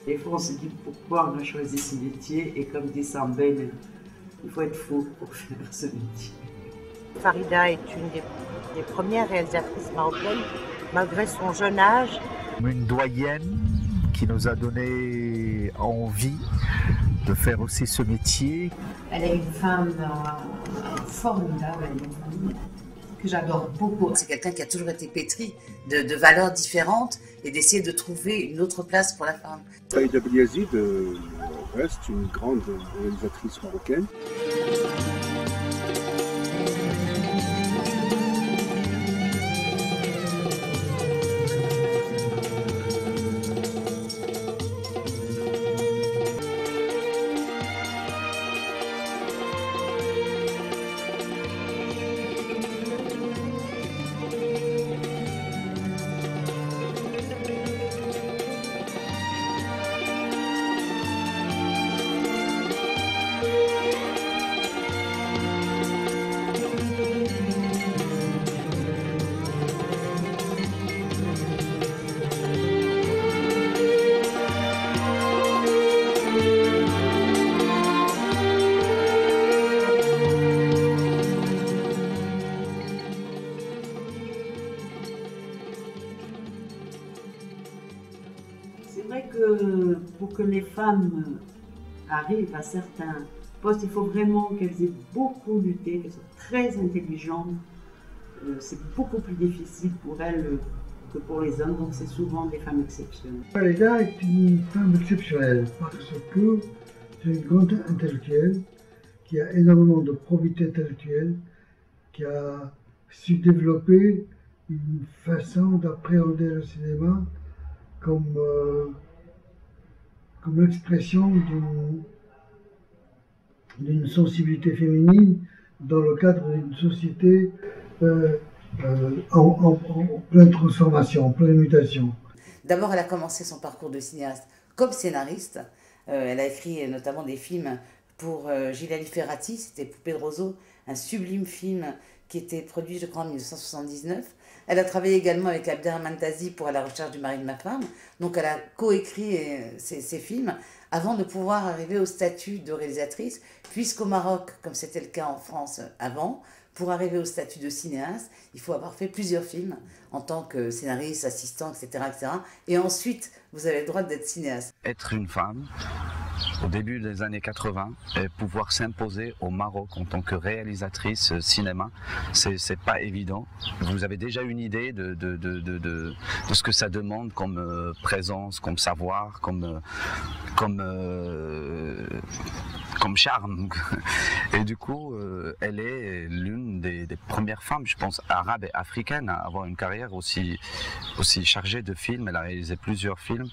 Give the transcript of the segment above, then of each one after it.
Des fois, on se dit pourquoi on a choisi ce métier, et comme dit Sambel, il faut être fou pour faire ce métier. Farida est une des premières réalisatrices marocaines, malgré son jeune âge. Une doyenne qui nous a donné envie de faire aussi ce métier. Elle est une femme formidable, elle est une femme que j'adore beaucoup. C'est quelqu'un qui a toujours été pétri de valeurs différentes et d'essayer de trouver une autre place pour la femme. Farida Beliazid reste une grande réalisatrice marocaine. C'est vrai que pour que les femmes arrivent à certains postes, il faut vraiment qu'elles aient beaucoup lutté, qu'elles soient très intelligentes. C'est beaucoup plus difficile pour elles que pour les hommes, donc c'est souvent des femmes exceptionnelles. Farida est une femme exceptionnelle parce que c'est une grande intellectuelle qui a énormément de probité intellectuelle, qui a su développer une façon d'appréhender le cinéma comme l'expression d'une sensibilité féminine dans le cadre d'une société en pleine transformation, en pleine mutation. D'abord, elle a commencé son parcours de cinéaste comme scénariste. Elle a écrit notamment des films pour Gilali Ferrati, c'était Poupée de Roseau, un sublime film qui était produit, je crois, en 1979. Elle a travaillé également avec Abderrahmane Tazi pour À la recherche du mari de ma femme. Donc elle a coécrit ces films avant de pouvoir arriver au statut de réalisatrice, puisqu'au Maroc, comme c'était le cas en France avant, pour arriver au statut de cinéaste, il faut avoir fait plusieurs films en tant que scénariste, assistant, etc., etc. Et ensuite, vous avez le droit d'être cinéaste. Être une femme, au début des années 80, et pouvoir s'imposer au Maroc en tant que réalisatrice cinéma, c'est pas évident. Vous avez déjà une idée de ce que ça demande comme présence, comme savoir, comme charme. Et du coup, elle est l'une des premières femmes, je pense, arabes et africaines à avoir une carrière aussi chargée de films. Elle a réalisé plusieurs films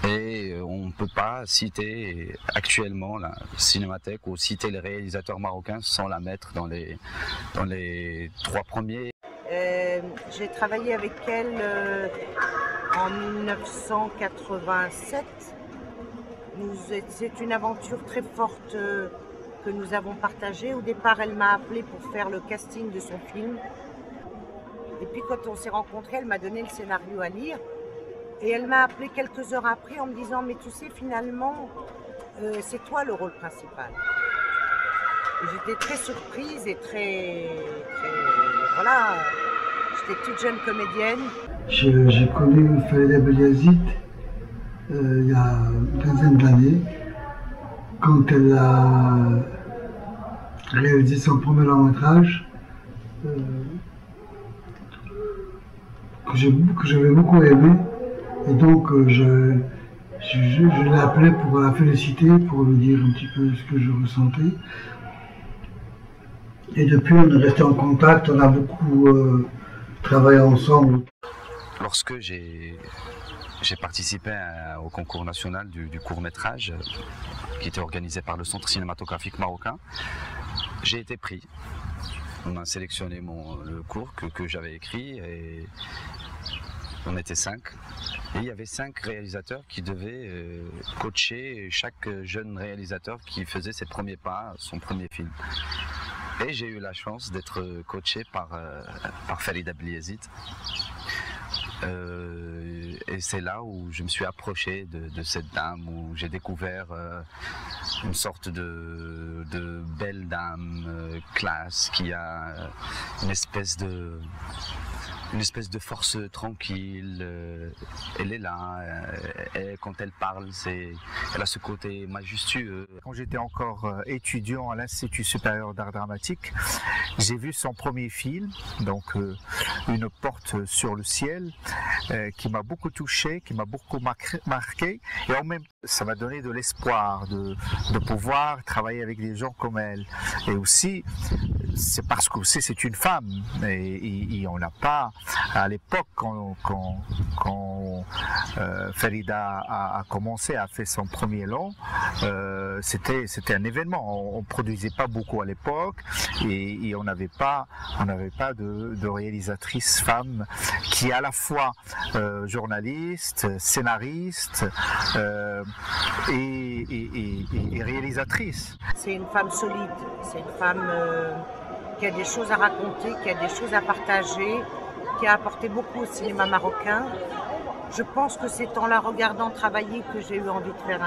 et on ne peut pas citer actuellement la Cinémathèque ou citer les réalisateurs marocains sans la mettre dans les 3 premiers. J'ai travaillé avec elle en 1987. C'est une aventure très forte que nous avons partagée. Au départ, elle m'a appelée pour faire le casting de son film. Et puis quand on s'est rencontrés, elle m'a donné le scénario à lire. Et elle m'a appelé quelques heures après en me disant « Mais tu sais, finalement, c'est toi le rôle principal. » J'étais très surprise et très voilà, j'étais toute jeune comédienne. J'ai connu Farida Beliazid il y a une quinzaine d'années, quand elle a réalisé son premier long métrage, que j'avais beaucoup aimé, et donc je l'ai appelée pour la féliciter, pour lui dire un petit peu ce que je ressentais. Et depuis, on est resté en contact, on a beaucoup travaillé ensemble. Lorsque j'ai participé au concours national du court-métrage qui était organisé par le Centre cinématographique marocain, j'ai été pris. On m'a sélectionné le cours que j'avais écrit et on était 5. Et il y avait 5 réalisateurs qui devaient coacher chaque jeune réalisateur qui faisait ses premiers pas, son premier film. Et j'ai eu la chance d'être coaché par Farida Beliazid. et c'est là où je me suis approché de cette dame, où j'ai découvert une sorte de belle dame classe qui a une espèce de force tranquille. Elle est là, et quand elle parle, elle a ce côté majestueux. Quand j'étais encore étudiant à l'Institut supérieur d'art dramatique, j'ai vu son premier film, donc Une porte sur le ciel, qui m'a beaucoup touché, qui m'a beaucoup marqué, et en même temps, ça m'a donné de l'espoir de pouvoir travailler avec des gens comme elle. Et aussi, c'est parce que c'est une femme, et on n'a pas, à l'époque, quand Farida a commencé, a fait son premier long, c'était un événement. On ne produisait pas beaucoup à l'époque, et on n'avait pas de réalisatrice femme qui est à la fois journaliste, scénariste et réalisatrice. C'est une femme solide, c'est une femme qui a des choses à raconter, qui a des choses à partager, qui a apporté beaucoup au cinéma marocain. Je pense que c'est en la regardant travailler que j'ai eu envie de faire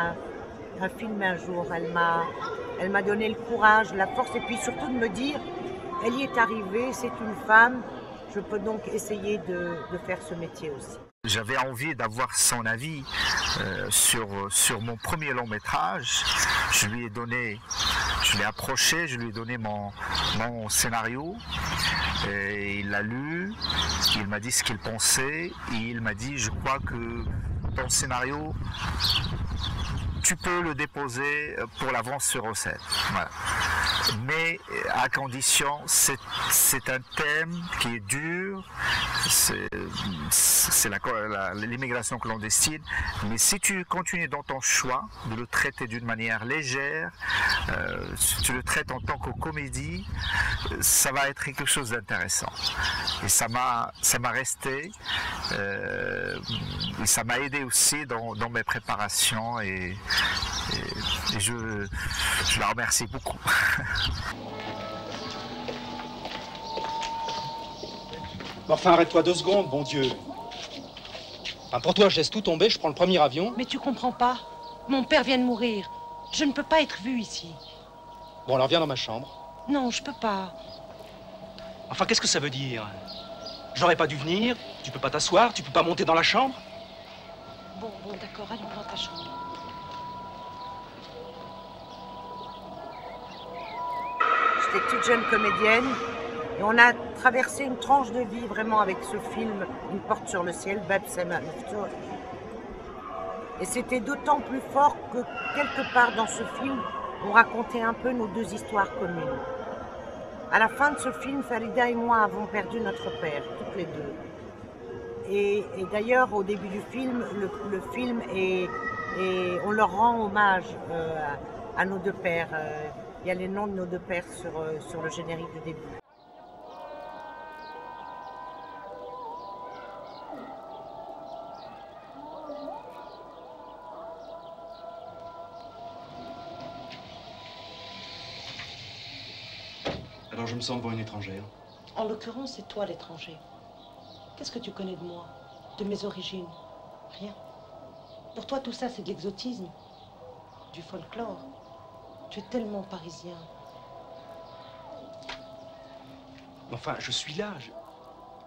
un film un jour. Elle m'a donné le courage, la force, et puis surtout de me dire, elle y est arrivée, c'est une femme, je peux donc essayer de faire ce métier aussi. J'avais envie d'avoir son avis sur mon premier long métrage. Je l'ai approché, je lui ai donné mon scénario. Et il l'a lu, il m'a dit ce qu'il pensait, et il m'a dit, je crois que ton scénario, tu peux le déposer pour l'avance sur recette. Voilà. Mais à condition, c'est un thème qui est dur, c'est l'immigration clandestine, mais si tu continues dans ton choix de le traiter d'une manière légère, si tu le traites en tant que comédie, ça va être quelque chose d'intéressant. Et ça m'a resté, et ça m'a aidé aussi dans mes préparations, et je la remercie beaucoup. Enfin, arrête-toi 2 secondes, bon Dieu. Enfin, pour toi, je laisse tout tomber, je prends le premier avion. Mais tu comprends pas. Mon père vient de mourir. Je ne peux pas être vue ici. Bon, alors viens dans ma chambre. Non, je peux pas. Enfin, qu'est-ce que ça veut dire? J'aurais pas dû venir, tu peux pas t'asseoir, tu peux pas monter dans la chambre? Bon, d'accord, allons dans ta chambre. J'étais toute jeune comédienne et on a traversé une tranche de vie vraiment avec ce film Une porte sur le ciel, Bab Sama Miftour. Et c'était d'autant plus fort que quelque part dans ce film, on racontait un peu nos 2 histoires communes. À la fin de ce film, Farida et moi avons perdu notre père, toutes les 2. Et d'ailleurs, au début du film, le film on leur rend hommage à nos 2 pères. Il y a les noms de nos 2 pères sur le générique de début. Alors je me sens devant une étrangère. En l'occurrence, c'est toi l'étranger. Qu'est-ce que tu connais de moi, de mes origines? Rien. Pour toi, tout ça, c'est de l'exotisme, du folklore. Tu es tellement parisien. Enfin, je suis là.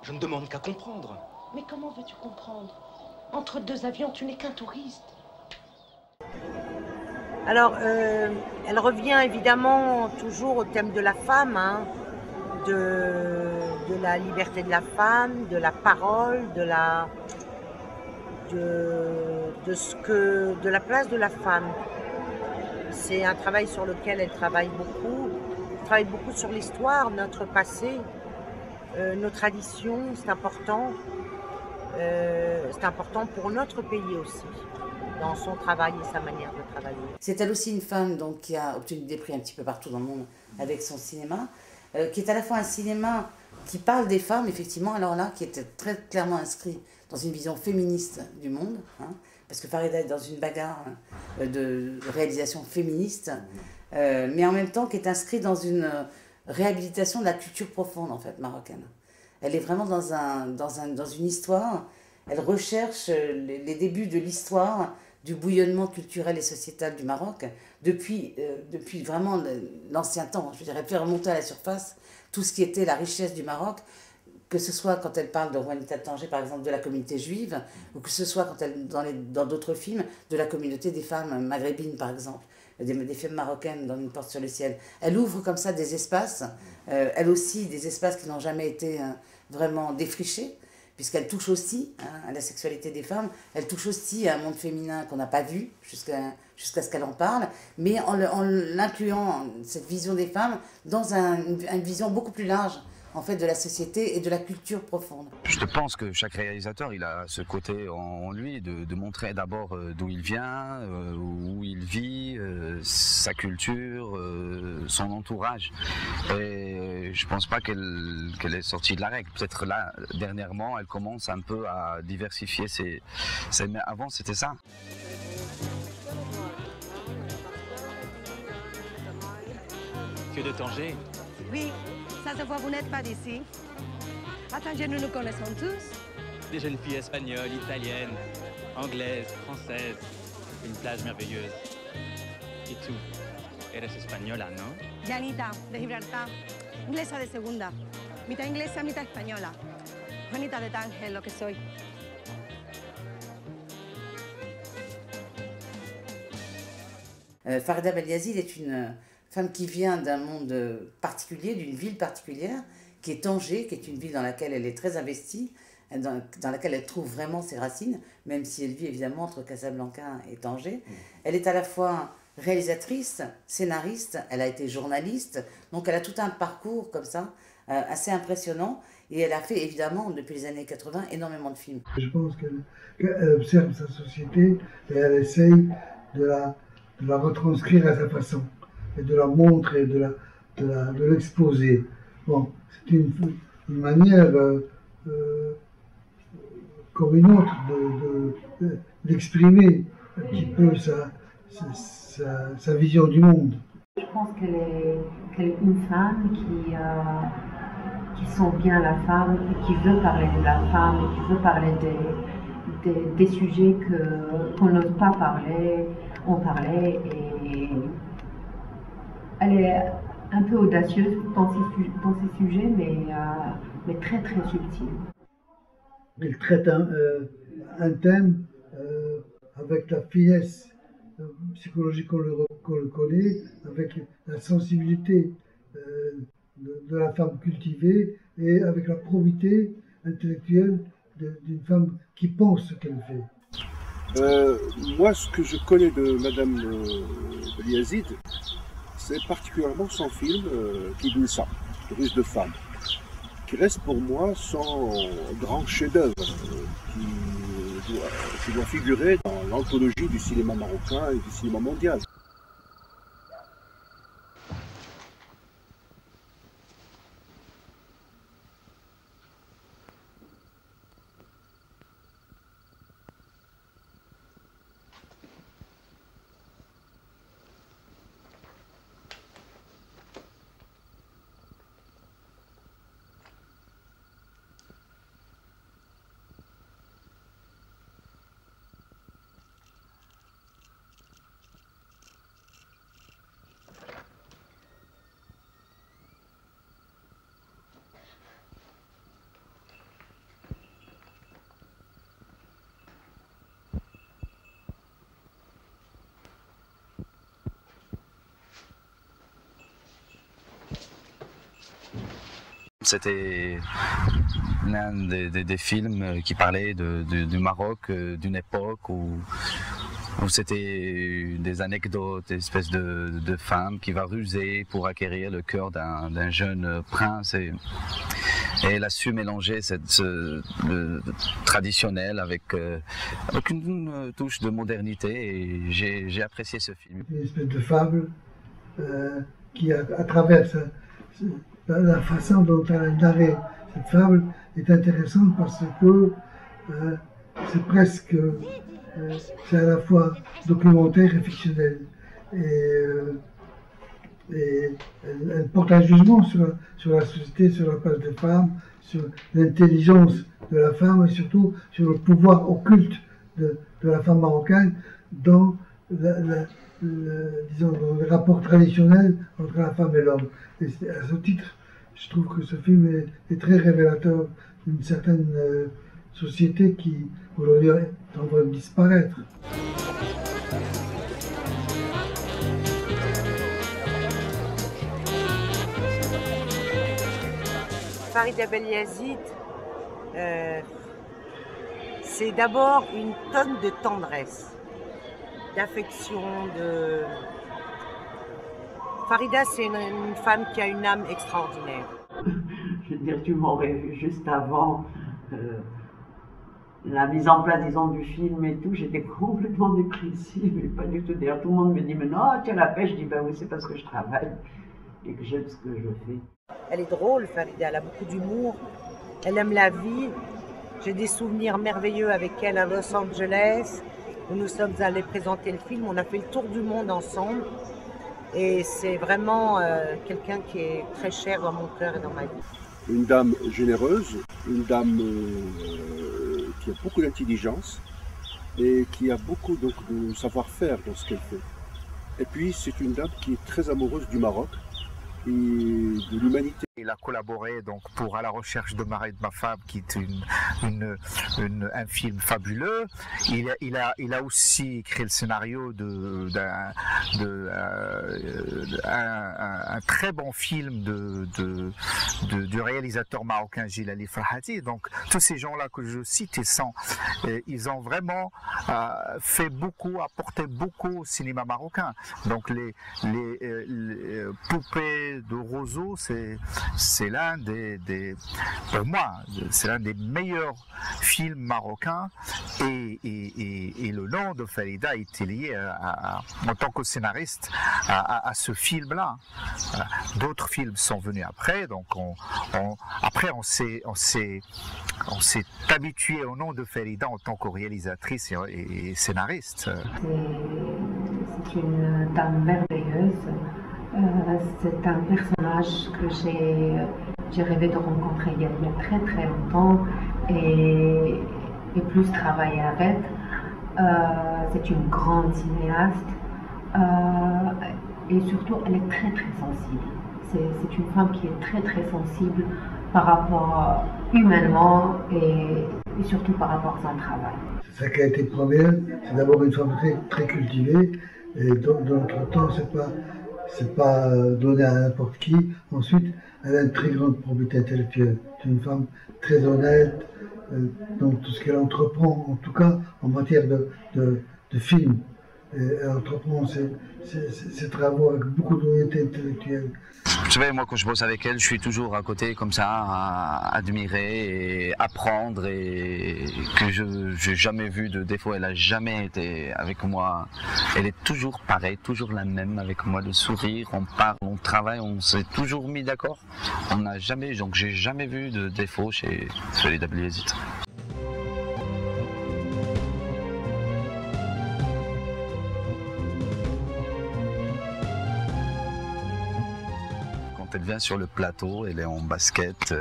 Je ne demande qu'à comprendre. Mais comment veux-tu comprendre? Entre 2 avions, tu n'es qu'un touriste. Alors, elle revient évidemment toujours au thème de la femme, hein, de la liberté de la femme, de la parole, de la place de la femme. C'est un travail sur lequel elle travaille beaucoup. Elle travaille beaucoup sur l'histoire, notre passé, nos traditions, c'est important. C'est important pour notre pays aussi, dans son travail et sa manière de travailler. C'est elle aussi une femme donc, qui a obtenu des prix un petit peu partout dans le monde avec son cinéma, qui est à la fois un cinéma qui parle des femmes, effectivement, alors là, qui était très clairement inscrit dans une vision féministe du monde, hein, parce que Farida est dans une bagarre de réalisation féministe, mais en même temps qui est inscrit dans une réhabilitation de la culture profonde, en fait, marocaine. Elle est vraiment dans une histoire elle recherche les débuts de l'histoire du bouillonnement culturel et sociétal du Maroc depuis vraiment l'ancien temps. Je dirais, faire remonter à la surface tout ce qui était la richesse du Maroc, que ce soit quand elle parle de Juanita de Tanger, par exemple, de la communauté juive, ou que ce soit quand elle, dans d'autres films, de la communauté des femmes maghrébines, par exemple, des femmes marocaines dans Une porte sur le ciel. Elle ouvre comme ça des espaces, elle aussi, des espaces qui n'ont jamais été vraiment défrichés, puisqu'elle touche aussi à la sexualité des femmes, elle touche aussi à un monde féminin qu'on n'a pas vu jusqu'à ce qu'elle en parle, mais en l'incluant, cette vision des femmes, dans une vision beaucoup plus large, en fait, de la société et de la culture profonde. Je pense que chaque réalisateur, il a ce côté en lui de montrer d'abord d'où il vient, où il vit, sa culture, son entourage. Et je pense pas qu'elle est sortie de la règle. Peut-être là, dernièrement, elle commence un peu à diversifier ses... Mais avant, c'était ça. Tu es de Tanger? Oui. Ça se voit, vous n'êtes pas d'ici. À Tanger, nous nous connaissons tous. Des jeunes filles espagnoles, italiennes, anglaises, françaises. Une plage merveilleuse. Et tú, eres española, ¿no? Janita, de Gibraltar. Inglesa de segunda. Mitad inglesa, mitad española. Juanita de Tanger, lo que soy. Farida Beliazid est une femme qui vient d'un monde particulier, d'une ville particulière, qui est Tanger, qui est une ville dans laquelle elle est très investie, dans laquelle elle trouve vraiment ses racines, même si elle vit évidemment entre Casablanca et Tanger. Elle est à la fois réalisatrice, scénariste, elle a été journaliste, donc elle a tout un parcours comme ça, assez impressionnant, et elle a fait évidemment, depuis les années 80, énormément de films. Je pense qu'elle observe sa société et elle essaye de la retranscrire à sa façon, et de la montrer, de l'exposer. Bon, c'est une manière comme une autre d'exprimer un petit peu sa vision du monde. Je pense qu'elle est une femme qui sent bien la femme, et qui veut parler de la femme, et qui veut parler des sujets qu'on n'ose pas parler, en parler, et elle est un peu audacieuse dans ces sujets, mais très très subtile. Elle traite un thème avec la finesse psychologique qu'on le connaît, avec la sensibilité de la femme cultivée et avec la probité intellectuelle d'une femme qui pense ce qu'elle fait. Moi, ce que je connais de Madame Beliazid, c'est particulièrement son film Kidnissa, Russe de femme, qui reste pour moi son grand chef-d'œuvre, qui doit figurer dans l'anthologie du cinéma marocain et du cinéma mondial. C'était l'un des films qui parlait du Maroc, d'une époque où c'était des anecdotes, des espèces de femme qui va ruser pour acquérir le cœur d'un jeune prince. Et elle a su mélanger le traditionnel avec une touche de modernité, et j'ai apprécié ce film. Une espèce de fable qui, à travers la façon dont elle a narré cette fable, est intéressante parce que c'est presque, c'est à la fois documentaire et fictionnel. Et elle porte un jugement sur la société, sur la place des femmes, sur l'intelligence de la femme et surtout sur le pouvoir occulte de la femme marocaine dans disons, dans le rapport traditionnel entre la femme et l'homme. Et à ce titre, je trouve que ce film est très révélateur d'une certaine société qui aujourd'hui est en train de disparaître. Farida Beliazid, c'est d'abord une tonne de tendresse, d'affection, de... Farida, c'est une femme qui a une âme extraordinaire. Je veux dire, tu m'aurais vu juste avant la mise en place, disons, du film et tout, j'étais complètement dépressive, mais pas du tout. D'ailleurs, tout le monde me dit, mais non, tu as la pêche. Je dis, ben oui, c'est parce que je travaille et que j'aime ce que je fais. Elle est drôle, Farida, elle a beaucoup d'humour, elle aime la vie. J'ai des souvenirs merveilleux avec elle à Los Angeles, où nous sommes allés présenter le film. On a fait le tour du monde ensemble. Et c'est vraiment quelqu'un qui est très cher dans mon cœur et dans ma vie. Une dame généreuse, une dame qui a beaucoup d'intelligence et qui a beaucoup donc, de savoir-faire dans ce qu'elle fait. Et puis c'est une dame qui est très amoureuse du Maroc et de l'humanité. Il a collaboré donc pour À la recherche de Marie de ma femme, qui est un film fabuleux. Il a aussi écrit le scénario d'un très bon film du réalisateur marocain Jilali Farhati. Donc tous ces gens-là que je cite, ils ont vraiment fait beaucoup, apporté beaucoup au cinéma marocain. Donc les poupées de Roseau, c'est l'un pour moi, c'est l'un des meilleurs films marocains et le nom de Farida était lié en tant que scénariste à ce film-là. D'autres films sont venus après, donc on s'est habitué au nom de Farida en tant que réalisatrice et scénariste. C'est une dame merveilleuse. C'est un personnage que j'ai rêvé de rencontrer il y a très très longtemps et plus travailler avec. C'est une grande cinéaste et surtout elle est très très sensible. C'est une femme qui est très très sensible par rapport humainement et surtout par rapport à son travail. C'est sa qualité première, c'est d'abord une femme très, très cultivée et dans notre temps c'est pas donné à n'importe qui. Ensuite, elle a une très grande probité intellectuelle. C'est une femme très honnête dans tout ce qu'elle entreprend, en tout cas en matière de film. Et elle entreprend ses travaux avec beaucoup d'honnêteté intellectuelle. Vous savez, moi quand je bosse avec elle, je suis toujours à côté comme ça, à admirer et apprendre, et que je n'ai jamais vu de défaut. Elle n'a jamais été avec moi. Elle est toujours pareille, toujours la même avec moi, le sourire, on parle, on travaille, on s'est toujours mis d'accord. On n'a jamais, donc j'ai jamais vu de défaut chez Farida Beliazid. Elle vient sur le plateau, elle est en basket,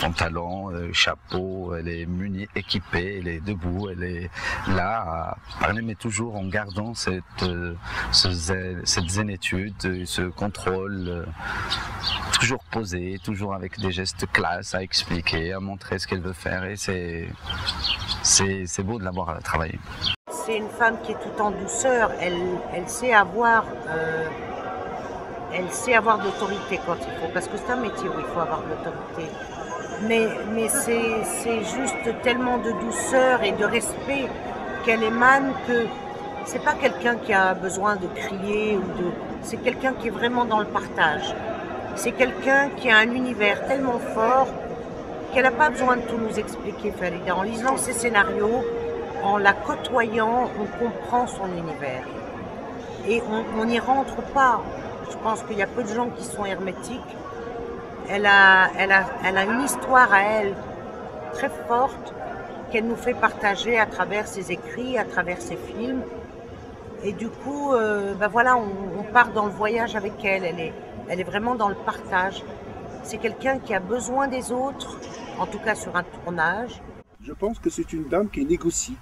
pantalon, chapeau, elle est munie, équipée, elle est debout, elle est là à parler, mais toujours en gardant cette zénitude, ce contrôle, toujours posé, toujours avec des gestes classe à expliquer, à montrer ce qu'elle veut faire, et c'est beau de l'avoir travaillé. C'est une femme qui est tout en douceur, elle sait avoir... Elle sait avoir de l'autorité quand il faut, parce que c'est un métier où il faut avoir de l'autorité. Mais c'est juste tellement de douceur et de respect qu'elle émane que c'est pas quelqu'un qui a besoin de crier c'est quelqu'un qui est vraiment dans le partage. C'est quelqu'un qui a un univers tellement fort qu'elle n'a pas besoin de tout nous expliquer, Farida. En lisant ses scénarios, en la côtoyant, on comprend son univers. Et on n'y rentre pas. Je pense qu'il y a peu de gens qui sont hermétiques. Elle a une histoire à elle très forte qu'elle nous fait partager à travers ses écrits, à travers ses films. Et du coup, voilà, on part dans le voyage avec elle. Elle est vraiment dans le partage. C'est quelqu'un qui a besoin des autres en tout cas sur un tournage. Je pense que c'est une dame qui négocie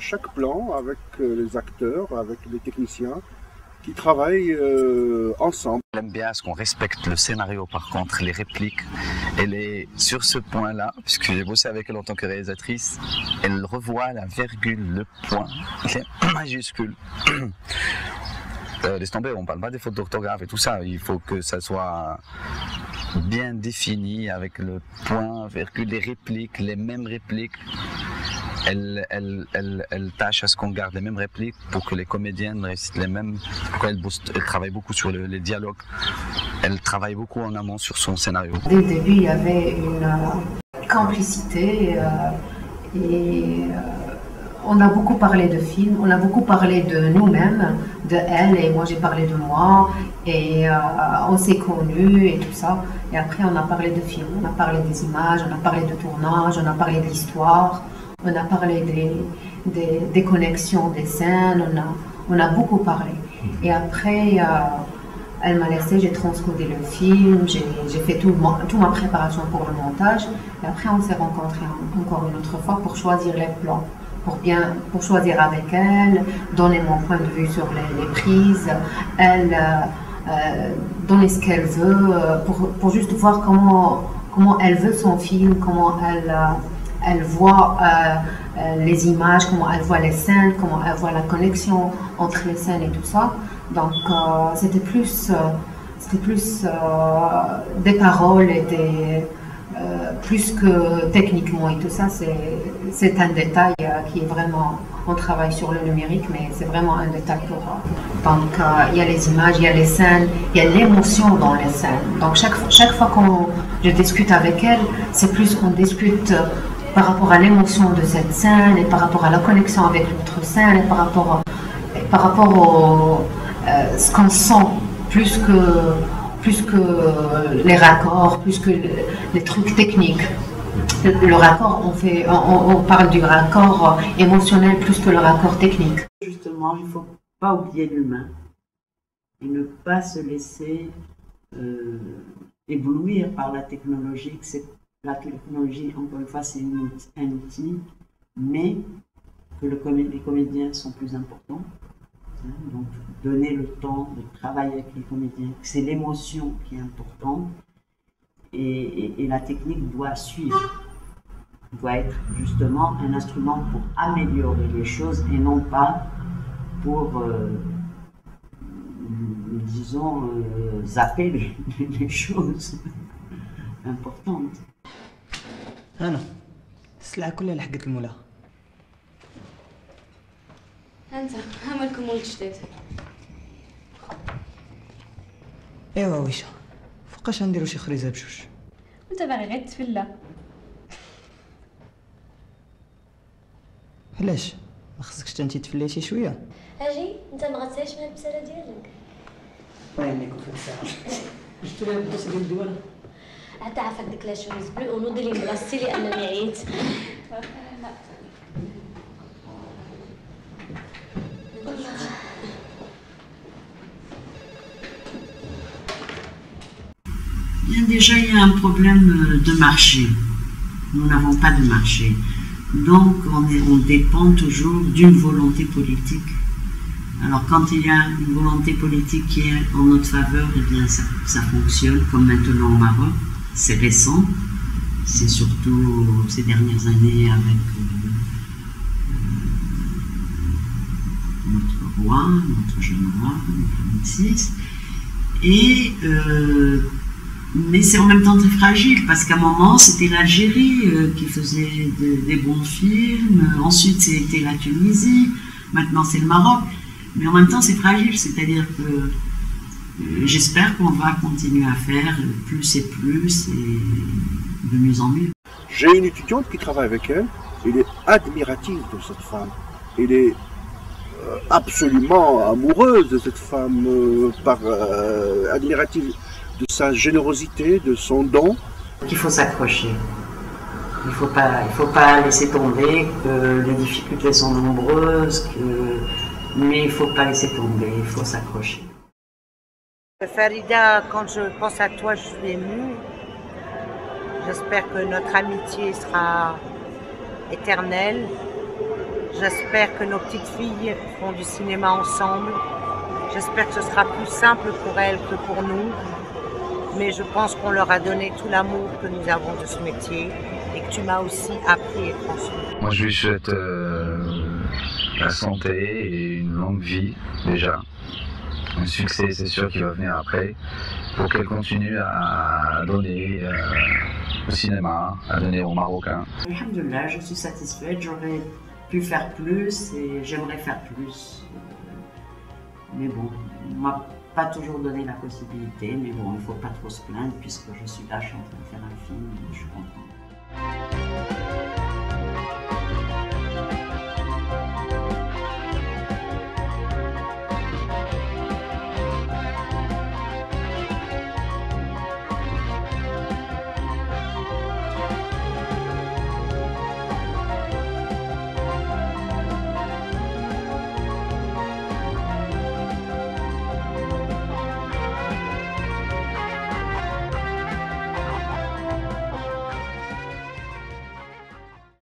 chaque plan avec les acteurs, avec les techniciens, qui travaillent ensemble. J'aime bien ce qu'on respecte le scénario, par contre, les répliques. Elle est sur ce point-là, puisque j'ai bossé avec elle en tant que réalisatrice, elle revoit la virgule, le point, les majuscules. Laisse tomber, on ne parle pas des fautes d'orthographe et tout ça, il faut que ça soit bien défini avec le point, virgule, les répliques, les mêmes répliques. Elle tâche à ce qu'on garde les mêmes répliques pour que les comédiennes récitent les mêmes. Pourquoi elle travaille beaucoup sur les dialogues. Elle travaille beaucoup en amont sur son scénario. Dès le début, il y avait une complicité on a beaucoup parlé de films, on a beaucoup parlé de nous-mêmes, de elle, et moi j'ai parlé de moi, et on s'est connus et tout ça. Et après on a parlé de films, on a parlé des images, on a parlé de tournage, on a parlé de l'histoire, on a parlé des connexions des scènes, on a beaucoup parlé. Et après, elle m'a laissé, j'ai transcodé le film, j'ai fait toute ma préparation pour le montage. Et après on s'est rencontrés encore une autre fois pour choisir les plans. Pour choisir avec elle, donner mon point de vue sur les prises, elle donner ce qu'elle veut, pour juste voir comment elle veut son film, comment elle voit les images, comment elle voit les scènes, comment elle voit la connexion entre les scènes et tout ça. Donc c'était plus des paroles et plus que techniquement et tout ça, c'est un détail qui est vraiment, on travaille sur le numérique, mais c'est vraiment un détail pour. Donc il y a les images, il y a les scènes, il y a l'émotion dans les scènes. Donc chaque fois je discute avec elle, c'est plus qu'on discute par rapport à l'émotion de cette scène et par rapport à la connexion avec l'autre scène et par rapport au ce qu'on sent plus que les raccords, plus que les trucs techniques. Le raccord, on parle du raccord émotionnel plus que le raccord technique. Justement, il ne faut pas oublier l'humain et ne pas se laisser éblouir par la technologie. La technologie, encore une fois, c'est un outil, mais que les comédiens sont plus importants. Donc, donner le temps de travailler avec les comédiens, c'est l'émotion qui est importante et la technique doit suivre, doit être justement un instrument pour améliorer les choses et non pas pour, disons, zapper les choses importantes. أنا السلعة كلها لحقت المولى. أنت هملكم ولد جديد. ايوا ويشا فوقاش غنديرو شي خريزه بجوج. وانت باغي غير تفلا. علاش ما خصكش حتى انت تفليتي شويه؟ اجي انت ما غتساليش من البساله ديالك. وينك في الساعه شفتو لي البوسه ديال الدواله حتى عافاك ديك لا شوميز بلو ونوضي لي بلاصتي لانني عييت. Bien, déjà, il y a un problème de marché. Nous n'avons pas de marché. Donc, on dépend toujours d'une volonté politique. Alors, quand il y a une volonté politique qui est en notre faveur, eh bien, ça fonctionne, comme maintenant au Maroc. C'est récent. C'est surtout ces dernières années avec notre roi, notre jeune roi, Mohamed VI. Et mais c'est en même temps très fragile, parce qu'à un moment, c'était l'Algérie qui faisait des bons films, ensuite c'était la Tunisie, maintenant c'est le Maroc. Mais en même temps, c'est fragile, c'est-à-dire que j'espère qu'on va continuer à faire plus et de mieux en mieux. J'ai une étudiante qui travaille avec elle, elle est admirative de cette femme. Elle est absolument amoureuse de cette femme, admirative de sa générosité, de son don. Il faut s'accrocher. Il faut pas laisser tomber, que les difficultés sont nombreuses, mais il ne faut pas laisser tomber, il faut s'accrocher. Farida, quand je pense à toi, je suis émue. J'espère que notre amitié sera éternelle. J'espère que nos petites filles feront du cinéma ensemble. J'espère que ce sera plus simple pour elles que pour nous. Mais je pense qu'on leur a donné tout l'amour que nous avons de ce métier et que tu m'as aussi appris et transmis. Moi, je lui souhaite la santé et une longue vie, déjà. Un succès, c'est sûr, qui va venir après, pour qu'elle continue à donner au cinéma, à donner aux Marocains. Alhamdoulilah, je suis satisfaite, j'aurais pu faire plus et j'aimerais faire plus. Mais bon, on m'a pas toujours donné la possibilité, mais bon, il ne faut pas trop se plaindre puisque je suis là, je suis en train de faire un film et je suis contente.